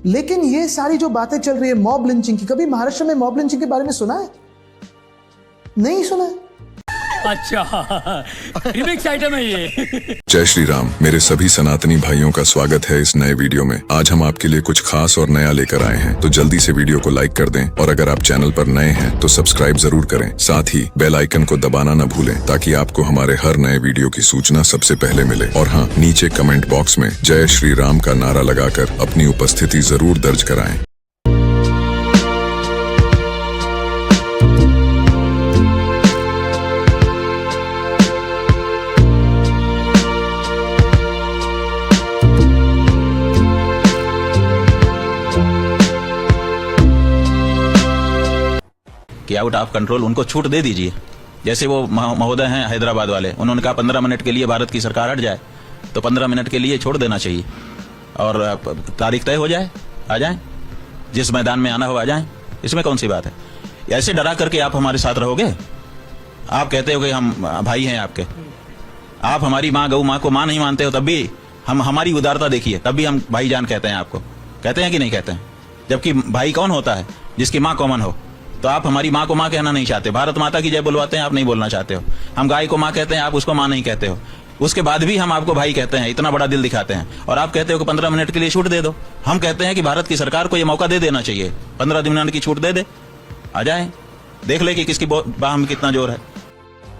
लेकिन ये सारी जो बातें चल रही है मॉब लिंचिंग की, कभी महाराष्ट्र में मॉब लिंचिंग के बारे में सुना है? नहीं सुना है। अच्छा, रिमिक्स आइटम है ये। जय श्री राम। मेरे सभी सनातनी भाइयों का स्वागत है इस नए वीडियो में। आज हम आपके लिए कुछ खास और नया लेकर आए हैं, तो जल्दी से वीडियो को लाइक कर दें और अगर आप चैनल पर नए हैं तो सब्सक्राइब जरूर करें। साथ ही बेल आइकन को दबाना न भूलें ताकि आपको हमारे हर नए वीडियो की सूचना सबसे पहले मिले। और हाँ, नीचे कमेंट बॉक्स में जय श्री राम का नारा लगाकर अपनी उपस्थिति जरूर दर्ज कराएं। कि आउट ऑफ कंट्रोल उनको छूट दे दीजिए। जैसे वो महोदय हैं हैदराबाद वाले, उन्होंने कहा 15 मिनट के लिए भारत की सरकार हट जाए, तो 15 मिनट के लिए छोड़ देना चाहिए और तारीख तय हो जाए, आ जाएं, जिस मैदान में आना हो आ जाएं। इसमें कौन सी बात है? ऐसे डरा करके आप हमारे साथ रहोगे? आप कहते हो कि हम भाई हैं आपके, आप हमारी माँ गऊ माँ को माँ नहीं मानते हो, तब भी हम हमारी उदारता देखिए, तब भी हम भाईजान कहते हैं आपको। कहते हैं कि नहीं कहते हैं? जबकि भाई कौन होता है? जिसकी माँ कॉमन हो। तो आप हमारी माँ को माँ कहना नहीं चाहते, भारत माता की जय बुलवाते हैं, आप नहीं बोलना चाहते हो। हम गाय को माँ कहते हैं, आप उसको माँ नहीं कहते हो। उसके बाद भी हम आपको भाई कहते हैं, इतना बड़ा दिल दिखाते हैं, और आप कहते हो कि 15 मिनट के लिए छूट दे दो। हम कहते हैं कि भारत की सरकार को यह मौका दे देना चाहिए, 15 मिनट की छूट दे दे, आ जाए, देख ले कि किसकी बाह में कितना जोर है।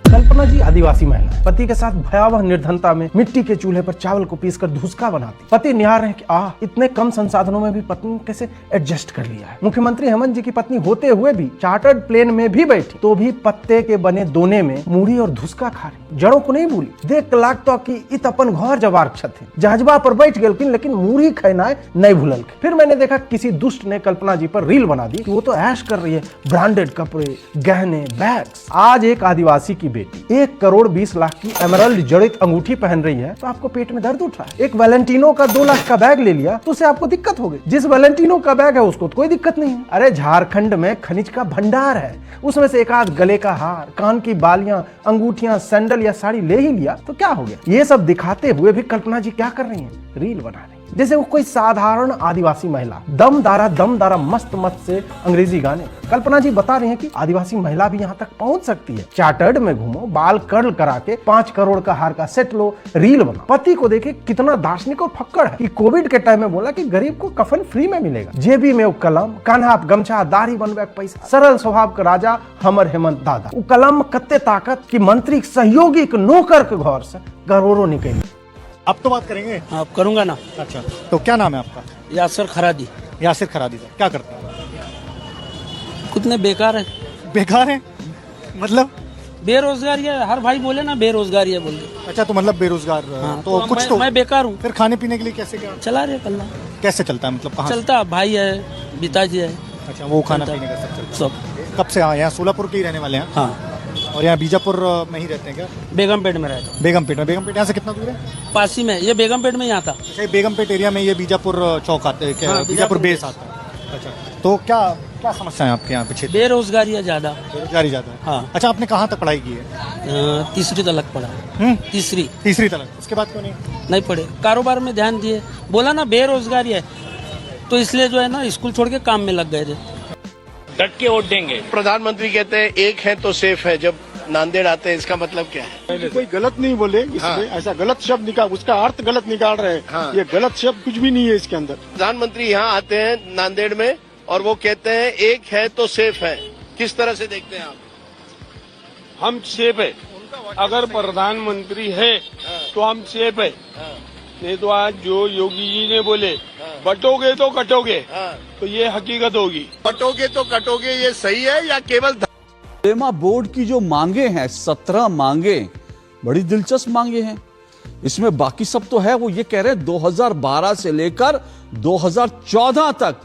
कल्पना जी आदिवासी महिला, पति के साथ भयावह निर्धनता में मिट्टी के चूल्हे पर चावल को पीसकर धुसका बनाती। पति निहार रहे कि इतने कम संसाधनों में भी पत्नी ने कैसे एडजस्ट कर लिया है। मुख्यमंत्री हेमंत जी की पत्नी होते हुए भी चार्टर्ड प्लेन में भी बैठी तो भी पत्ते के बने दोने में मूढ़ी और धुसका खा रही। जड़ों को नहीं भूली, देख लाग तो कि इत अपन घर जवार छथे, जहाजबा पर बैठ गए लेकिन मूढ़ी खैनाए नहीं भूलल। फिर मैंने देखा किसी दुष्ट ने कल्पना जी पर रील बना दी कि वो तो ऐश कर रही है, ब्रांडेड कपड़े, गहने, बैग्स। आज एक आदिवासी की 1 करोड़ 20 लाख की एमरल्ड जड़ित अंगूठी पहन रही है तो आपको पेट में दर्द उठ रहा है। एक वैलेंटिनो का 2 लाख का बैग ले लिया तो उसे आपको दिक्कत हो गई। जिस वैलेंटिनो का बैग है उसको तो कोई दिक्कत नहीं है। अरे झारखंड में खनिज का भंडार है, उसमें से एक आध गले का हार, कान की बालियां, अंगूठियां, सैंडल या साड़ी ले ही लिया तो क्या हो गया। ये सब दिखाते हुए भी कल्पना जी क्या कर रही है? रील बना रही, जैसे वो कोई साधारण आदिवासी महिला। दमदारा मस्त से अंग्रेजी गाने। कल्पना जी बता रही हैं कि आदिवासी महिला भी यहाँ तक पहुँच सकती है। चार्टर्ड में घूमो, बाल कर्ल करा के 5 करोड़ का हार का सेट लो, रील बना। पति को देखे कितना दार्शनिक और फक्कड़ है कि कोविड के टाइम में बोला कि गरीब को कफन फ्री में मिलेगा। जेबी में कलम, कान्हा गमछा, दाढ़ी बनवे पैसा, सरल स्वभाव का राजा हमर हेमंत दादा। वो कलम कत्ते ताकत की मंत्री सहयोगी नौकर के घर से करोड़ों निकले। अब तो बात करेंगे। आप करूंगा ना। अच्छा, तो क्या नाम है आपका? यासिर खरादी। यासिर खरादी सर, क्या करते हैं? कितने बेकार है। बेकार है मतलब? बेरोजगारी है, हर भाई बोले ना बेरोजगारी है बोल के। अच्छा, तो मतलब बेरोजगार। हाँ, तो कुछ मैं, तो मैं बेकार हूँ। फिर खाने पीने के लिए कैसे क्या चला रहे पल्ला? कैसे चलता है, मतलब कहाँ चलता? भाई है, पिताजी है। अच्छा, वो खाना पीने का सब चलता। सब। कब से? हाँ, यहाँ सोलापुर के ही रहने वाले हैं? हाँ। और यहाँ बीजापुर में ही रहते हैं क्या? बेगमपेट में रहता हूँ। बेगमपेट में? बेगमपेट यहाँ से कितना दूर है? पास ही में, ये बेगमपेट में यहाँ था। अच्छा, बेगमपेट एरिया में ये बीजापुर चौक आता है? हाँ, बीजापुर बेस आता है। अच्छा, तो क्या क्या समस्या है आपके यहाँ पे? बेरोजगारी है ज्यादा। बेरोजगारी ज्यादा है? हाँ। अच्छा, आपने कहाँ तक पढ़ाई की है? 3री तक पढ़ा। तीसरी तक? उसके बाद क्यों नहीं पढ़े? कारोबार में ध्यान दिए। बोला ना बेरोजगारी है तो इसलिए जो है ना स्कूल छोड़ के काम में लग गए थे। डट के वोट देंगे। प्रधानमंत्री कहते हैं एक है तो सेफ है, जब नांदेड़ आते हैं, इसका मतलब क्या है? कोई गलत नहीं बोले इसमें। हाँ। ऐसा गलत शब्द निकाल, उसका अर्थ गलत निकाल रहे हैं। हाँ। ये गलत शब्द कुछ भी नहीं है इसके अंदर। प्रधानमंत्री यहाँ आते हैं नांदेड़ में और वो कहते हैं एक है तो सेफ है, किस तरह से देखते हैं आप? हम सेफ है, अगर प्रधानमंत्री है तो हम सेफ है। नहीं तो आज जो योगी जी ने बोले बटोगे तो कटोगे, तो ये हकीकत होगी। बटोगे तो कटोगे, ये सही है या केवल? उलेमा बोर्ड की जो मांगे हैं, 17 मांगे, बड़ी दिलचस्प मांगे हैं। इसमें बाकी सब तो है, वो ये कह रहे हैं 2012 से लेकर 2014 तक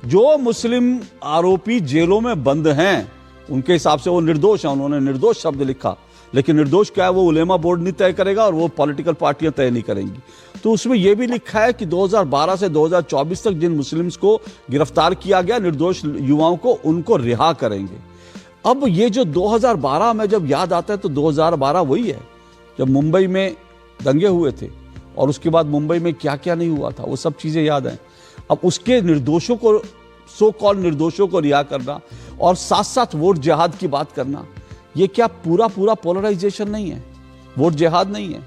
जो मुस्लिम आरोपी जेलों में बंद हैं उनके हिसाब से वो निर्दोष हैं। उन्होंने निर्दोष शब्द लिखा, लेकिन निर्दोष क्या है वो उलेमा बोर्ड नहीं तय करेगा और वो पॉलिटिकल पार्टियां तय नहीं करेंगी। तो उसमें यह भी लिखा है कि 2012 से 2024 तक जिन मुस्लिम्स को गिरफ्तार किया गया, निर्दोष युवाओं को, उनको रिहा करेंगे। अब ये जो 2012 में जब याद आता है तो 2012 वही है जब मुंबई में दंगे हुए थे और उसके बाद मुंबई में क्या क्या नहीं हुआ था, वो सब चीजें याद हैं। अब उसके निर्दोषों को, सो कॉल निर्दोषों को रिहा करना और साथ साथ वोट जिहाद की बात करना, ये क्या पूरा पोलराइजेशन नहीं है? वोट जिहाद नहीं है?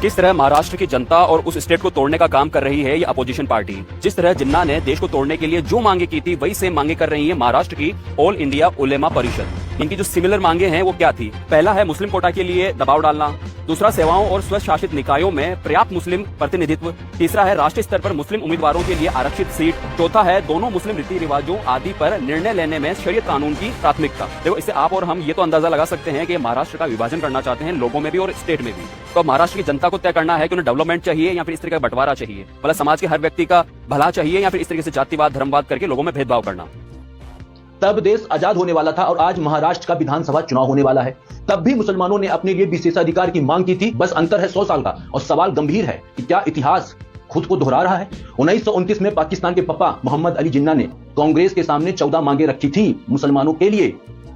किस तरह महाराष्ट्र की जनता और उस स्टेट को तोड़ने का काम कर रही है ये अपोजिशन पार्टी। जिस तरह जिन्ना ने देश को तोड़ने के लिए जो मांगे की थी वही सेम मांगे कर रही है महाराष्ट्र की ऑल इंडिया उलेमा परिषद। इनकी जो सिमिलर मांगे हैं वो क्या थी? पहला है मुस्लिम कोटा के लिए दबाव डालना, दूसरा सेवाओं और स्वशासित निकायों में पर्याप्त मुस्लिम प्रतिनिधित्व, तीसरा है राष्ट्रीय स्तर पर मुस्लिम उम्मीदवारों के लिए आरक्षित सीट, चौथा है दोनों मुस्लिम रीति रिवाजों आदि पर निर्णय लेने में शरीयत कानून की प्राथमिकता। देखो, इससे आप और हम ये तो अंदाजा लगा सकते हैं कि महाराष्ट्र का विभाजन करना चाहते हैं, लोगों में भी और स्टेट में भी। तो महाराष्ट्र की जनता को तय करना है कि उन्हें डेवलपमेंट चाहिए या फिर इस तरह का बंटवारा चाहिए, मतलब समाज के हर व्यक्ति का भला चाहिए या फिर इस तरीके से जातिवाद धर्मवाद करके लोगों में भेदभाव करना। तब देश आजाद होने वाला था और आज महाराष्ट्र का विधानसभा चुनाव होने वाला है। तब भी मुसलमानों ने अपने लिए विशेषाधिकार की मांग की थी, बस अंतर है 100 साल का। और सवाल गंभीर है कि क्या इतिहास खुद को दोहरा रहा है? 1929 में पाकिस्तान के पापा मोहम्मद अली जिन्ना ने कांग्रेस के सामने 14 मांगे रखी थी मुसलमानों के लिए,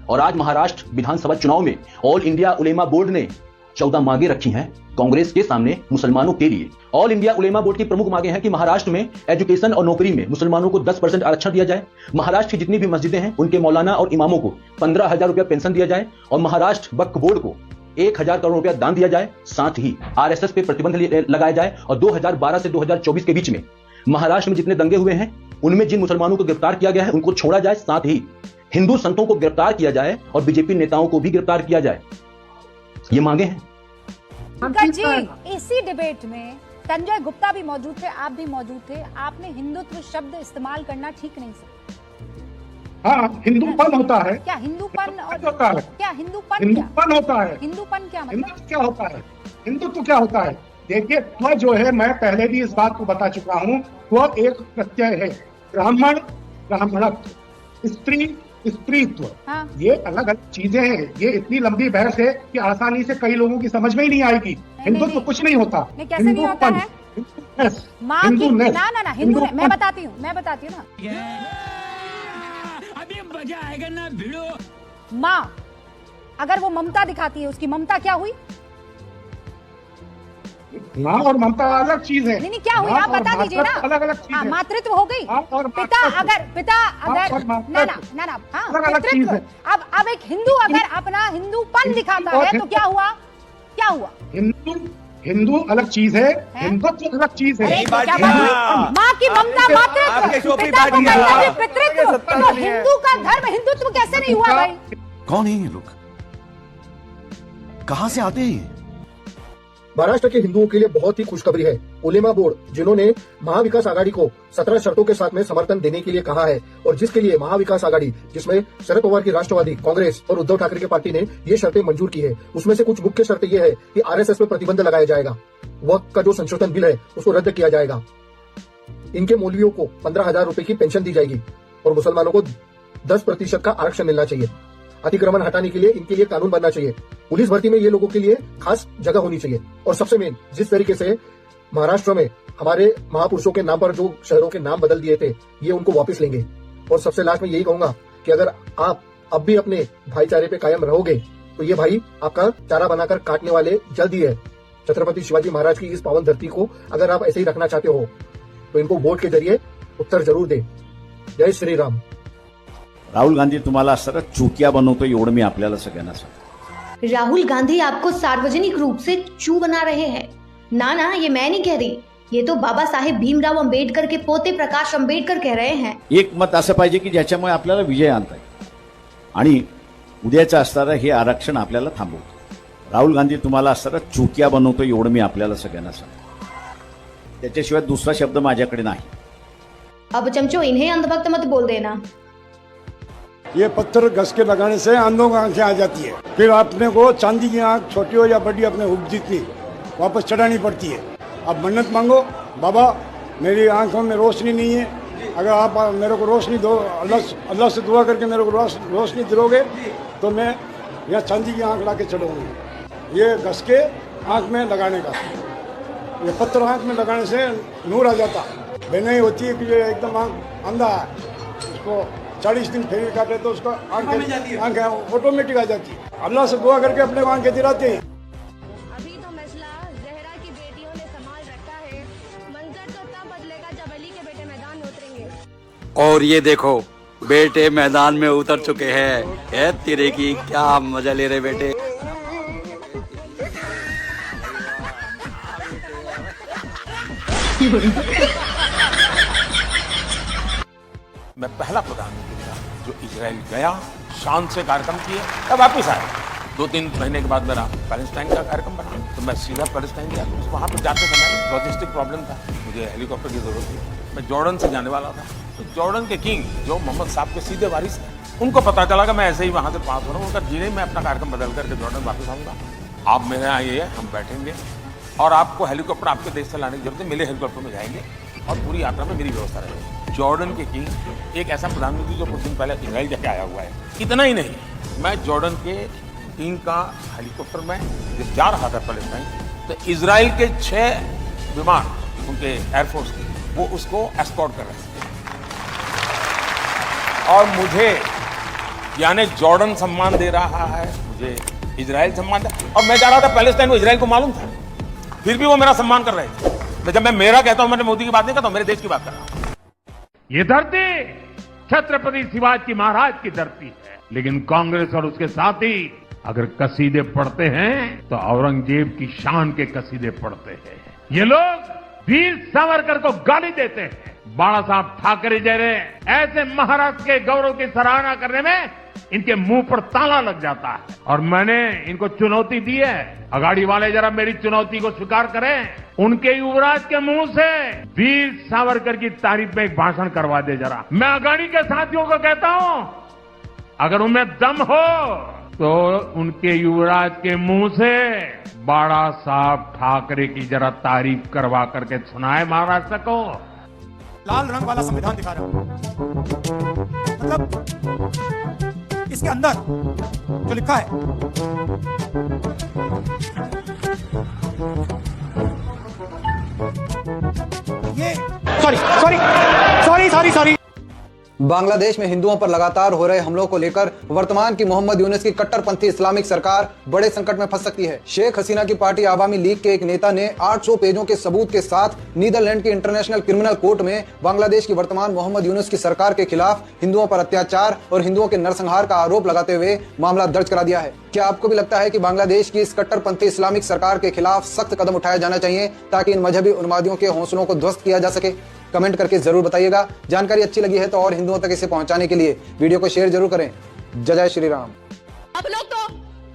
और आज महाराष्ट्र विधानसभा चुनाव में ऑल इंडिया उलेमा बोर्ड ने 14 मांगे रखी हैं कांग्रेस के सामने मुसलमानों के लिए। ऑल इंडिया उलेमा बोर्ड की प्रमुख मांगे हैं कि महाराष्ट्र में एजुकेशन और नौकरी में मुसलमानों को 10% आरक्षण दिया जाए, महाराष्ट्र की जितनी भी मस्जिदें हैं उनके मौलाना और इमामों को 15,000 रुपया पेंशन दिया जाए, और महाराष्ट्र वक्फ बोर्ड को 1,000 करोड़ रुपया दान दिया जाए। साथ ही आरएसएस पे प्रतिबंध लगाया जाए, और 2012 से 2024 के बीच में महाराष्ट्र में जितने दंगे हुए हैं उनमें जिन मुसलमानों को गिरफ्तार किया गया है उनको छोड़ा जाए, साथ ही हिंदू संतों को गिरफ्तार किया जाए और बीजेपी नेताओं को भी गिरफ्तार किया जाए। ये मांगे हैं। जी, इसी डिबेट में संजय गुप्ता भी मौजूद थे, आप भी मौजूद थे। आपने हिंदुत्व शब्द इस्तेमाल करना ठीक नहीं सर। हाँ, हिंदूपन होता है। क्या हिंदूपन और होता है? क्या हिंदूपन होता है? हिंदूपन क्या मतलब? हिंदुत्व क्या होता है? हिंदुत्व क्या होता है? देखिए, त्व जो है, मैं पहले भी इस बात को बता चुका हूँ, त्व एक प्रत्यय है। ब्राह्मण ब्राह्मणत्व, स्त्री स्त्रीत्व, हाँ। ये अलग अलग चीजें हैं। ये इतनी लंबी बहस है कि आसानी से कई लोगों की समझ में ही नहीं आएगी। हिंदुत्व कुछ नहीं होता। कैसे नहीं होता है? माँ की ना हिंदू, मैं बताती हूँ ना। अभी मजा आएगा ना भिड़ो। माँ अगर वो ममता दिखाती है, उसकी ममता क्या हुई? माँ और ममता अलग चीज है। नहीं, क्या हुई आप बता दीजिए ना। अलग अलग चीज है। मातृत्व हो गई। पिता अगर ना हाँ, पितृत्व। अब एक हिंदू अगर अपना हिंदूपन दिखाता है तो क्या हुआ? हिंदू अलग चीज है, हिंदुत्व अलग चीज है। माँ की ममता मातृत्व, पिता को पितृत्व, तो हिंदू का धर्म हिंदुत्व कैसे नहीं हुआ भाई? कौन है ये लोग? कहां से आते हैं? महाराष्ट्र के हिंदुओं के लिए बहुत ही खुशखबरी है। उलेमा बोर्ड, जिन्होंने महाविकास आघाड़ी को 17 शर्तों के साथ में समर्थन देने के लिए कहा है, और जिसके लिए महाविकास आघाड़ी, जिसमें शरद पवार की राष्ट्रवादी कांग्रेस और उद्धव ठाकरे की पार्टी ने ये शर्तें मंजूर की है, उसमें से कुछ मुख्य शर्तें ये है कि आरएसएस पर प्रतिबंध लगाया जाएगा, वक्फ का जो संशोधन बिल है उसको रद्द किया जाएगा, इनके मौलवियों को 15,000 रुपए की पेंशन दी जाएगी, और मुसलमानों को 10% का आरक्षण मिलना चाहिए। अतिक्रमण हटाने के लिए इनके लिए कानून बनना चाहिए। पुलिस भर्ती में ये लोगों के लिए खास जगह होनी चाहिए। और सबसे मेन, जिस तरीके से महाराष्ट्र में हमारे महापुरुषों के नाम पर जो शहरों के नाम बदल दिए थे, ये उनको वापस लेंगे। और सबसे लास्ट में यही कहूंगा कि अगर आप अब भी अपने भाईचारे पे कायम रहोगे तो ये भाई आपका चारा बनाकर काटने वाले जल्द ही है। छत्रपति शिवाजी महाराज की इस पावन धरती को अगर आप ऐसे ही रखना चाहते हो तो इनको वोट के जरिए उत्तर जरूर दे। जय श्री राम। राहुल गांधी तुम्हाला सरळ चुकिया बनवतो एवढं मी आपल्याला सगळ्यांना सांगतो। राहुल गांधी आपको सार्वजनिक रूप से चू बना रहे हैं। ना ये मैं नहीं कह रही, ये तो बाबा साहेब भीमराव अंबेडकर के पोते प्रकाश अंबेडकर कह रहे हैं। एक मत असं पाहिजे की ज्याच्यामुळे आपल्याला विजय आणता येईल आणि उद्याचं असणारं हे आरक्षण आपल्याला थांबवतं। राहुल गांधी तुम्हाला सरळ चुकिया बनवतो एवढं मी आपल्याला सगळ्यांना सांगतो। त्याच्याशिवाय दुसरा शब्द माझ्याकडे नाही। अब चमचो इन्हें अंधभक्त मत बोल देना। ये पत्थर घस के लगाने से आंधों की आंखें आ जाती है, फिर अपने को चांदी की आंख छोटी हो या बड़ी अपने हुक जितनी वापस चढ़ानी पड़ती है। अब मन्नत मांगो, बाबा मेरी आंखों में रोशनी नहीं है, अगर आप मेरे को रोशनी दो, अल्लाह से दुआ करके मेरे को रोशनी दिलोगे तो मैं यहाँ चांदी की आंख ला के चढ़ूँगी। ये घस के आंख में लगाने का, ये पत्थर आंख में लगाने से नूर आ जाता। बेनई होती है कि ये एकदम आंख अंधा है, उसको 40 दिन फेरी काटे तो उसका आंखें ऑटोमेटिक आ जाती है। अल्लाह से दुआ करके अपने को आंखें दिलाते हैं। अभी तो मसला जहरा की बेटियों ने संभाल रखा है, मंजर तो तब बदलेगा जब अली के बेटे और ये देखो बेटे मैदान में उतर चुके हैं। तेरे की क्या मजा ले रहे बेटे। मैं पहला प्रधानमंत्री था जो इजराइल गया, शान से कार्यक्रम किए, तब वापिस आया। 2-3 महीने के बाद मेरा पैलेस्टाइन का कार्यक्रम बना, तो मैं सीधा पैलेस्टाइन गया। वहाँ पर जाते समय लॉजिस्टिक प्रॉब्लम था, मुझे हेलीकॉप्टर की जरूरत थी। मैं जॉर्डन से जाने वाला था, तो जॉर्डन के किंग जो मोहम्मद साहब के सीधे वारिस थे, उनको पता चला कि मैं ऐसे ही वहाँ से पास हो रहा हूँ। उनका जी नहीं, मैं अपना कार्यक्रम बदल करके जॉर्डन वापस आऊँगा, आप मेरे यहाँ आइए, हम बैठेंगे और आपको हेलीकॉप्टर आपके देश से लाने की जरूरत है, मेरे हेलीकॉप्टर में जाएंगे और पूरी यात्रा में मेरी व्यवस्था रहेगी। जॉर्डन के किंग एक ऐसा प्रधानमंत्री जो कुछ दिन पहले इजराइल जाके आया हुआ है। इतना ही नहीं, मैं जॉर्डन के किंग का हेलीकॉप्टर में जब जा रहा था पैलेस्टाइन, तो इजराइल के 6 विमान उनके एयरफोर्स के, वो उसको एस्कॉर्ट कर रहे थे और मुझे यानी जॉर्डन सम्मान दे रहा है, मुझे इजराइल सम्मान दे, और मैं जा रहा था पैलेस्टाइन, वो इजराइल को मालूम था, फिर भी वो मेरा सम्मान कर रहे थे। जब मैं मेरा कहता हूं, मैंने मोदी की बात नहीं कहता, मेरे देश की बात कर रहा हूं। ये धरती छत्रपति शिवाजी महाराज की धरती है, लेकिन कांग्रेस और उसके साथी अगर कसीदे पढ़ते हैं तो औरंगजेब की शान के कसीदे पढ़ते हैं। ये लोग वीर सावरकर को गाली देते हैं। बाला साहब ठाकरे जैसे ऐसे महाराष्ट्र के गौरव की सराहना करने में इनके मुंह पर ताला लग जाता है, और मैंने इनको चुनौती दी है। अगाड़ी वाले जरा मेरी चुनौती को स्वीकार करें। उनके युवराज के मुंह से वीर सावरकर की तारीफ में एक भाषण करवा दे जरा। मैं अगाड़ी के साथियों को कहता हूं, अगर उनमें दम हो तो उनके युवराज के मुंह से बाला साहब ठाकरे की जरा तारीफ करवा करके सुनाए महाराष्ट्र को। लाल रंग वाला संविधान दिखा रहा हूं, मतलब इसके अंदर जो लिखा है, ये सॉरी बांग्लादेश में हिंदुओं पर लगातार हो रहे हमलों को लेकर वर्तमान की मोहम्मद यूनुस की कट्टरपंथी इस्लामिक सरकार बड़े संकट में फंस सकती है। शेख हसीना की पार्टी आवामी लीग के एक नेता ने 800 पेजों के सबूत के साथ नीदरलैंड की इंटरनेशनल क्रिमिनल कोर्ट में बांग्लादेश की वर्तमान मोहम्मद यूनुस की सरकार के खिलाफ हिंदुओं पर अत्याचार और हिंदुओं के नरसंहार का आरोप लगाते हुए मामला दर्ज करा दिया है। क्या आपको भी लगता है कि बांग्लादेश की इस कट्टरपंथी इस्लामिक सरकार के खिलाफ सख्त कदम उठाया जाना चाहिए ताकि इन मजहबी उन्मादियों के हौसलों को ध्वस्त किया जा सके? कमेंट करके जरूर बताइएगा। जानकारी अच्छी लगी है तो और हिंदुओं तक इसे पहुंचाने के लिए वीडियो को शेयर जरूर करें। जय श्री राम। आप लोग तो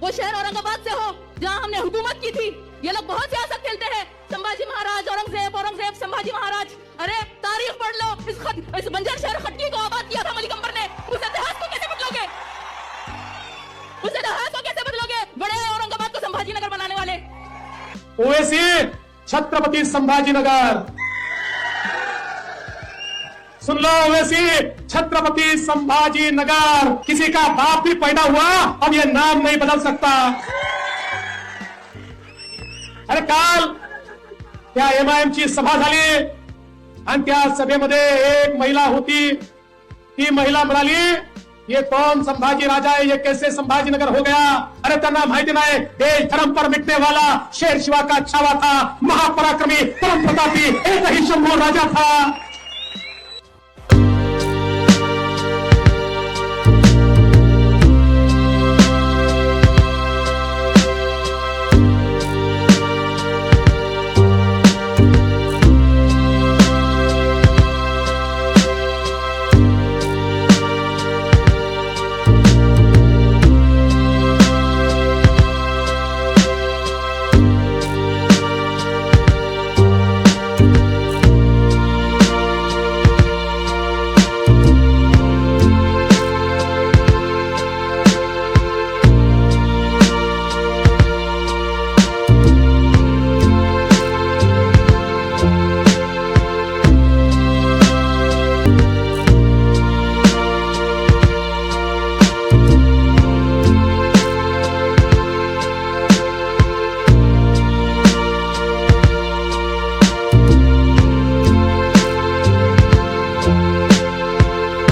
वो शहर औरंगाबाद से हो जहां हमने हुकूमत की थी। ये लोग बहुत सियासत खेलते हैं, संभाजी महाराज, औरंगजेब, संभाजी महाराज। अरे तारीख पढ़ लो, इस बंजर शहर खटकी को आबाद किया था मलिक अंबर ने। उस इतिहास को कैसे बदलोगे? उस इतिहास को कैसे बदलोगे? बड़े औरंगाबाद को संभाजी नगर बनाने वाले। ओवैसी छत्रपति संभाजी नगर, सुन लो ओवैसी छत्रपति संभाजी नगर। किसी का बाप भी पैदा हुआ, अब ये नाम नहीं बदल सकता। अरे काल त्या एमआयएमची सभा झाली आणि त्या सभेमध्ये एक महिला होती, ती महिला म्हणाली ये कौन संभाजी राजा है, ये कैसे संभाजीनगर हो गया? अरे त्यांना माहिती नाही, देश धर्म पर मिटने वाला शेर शिवा का छावा था, महापराक्रमी परम प्रतापी एक ही शंभू राजा था।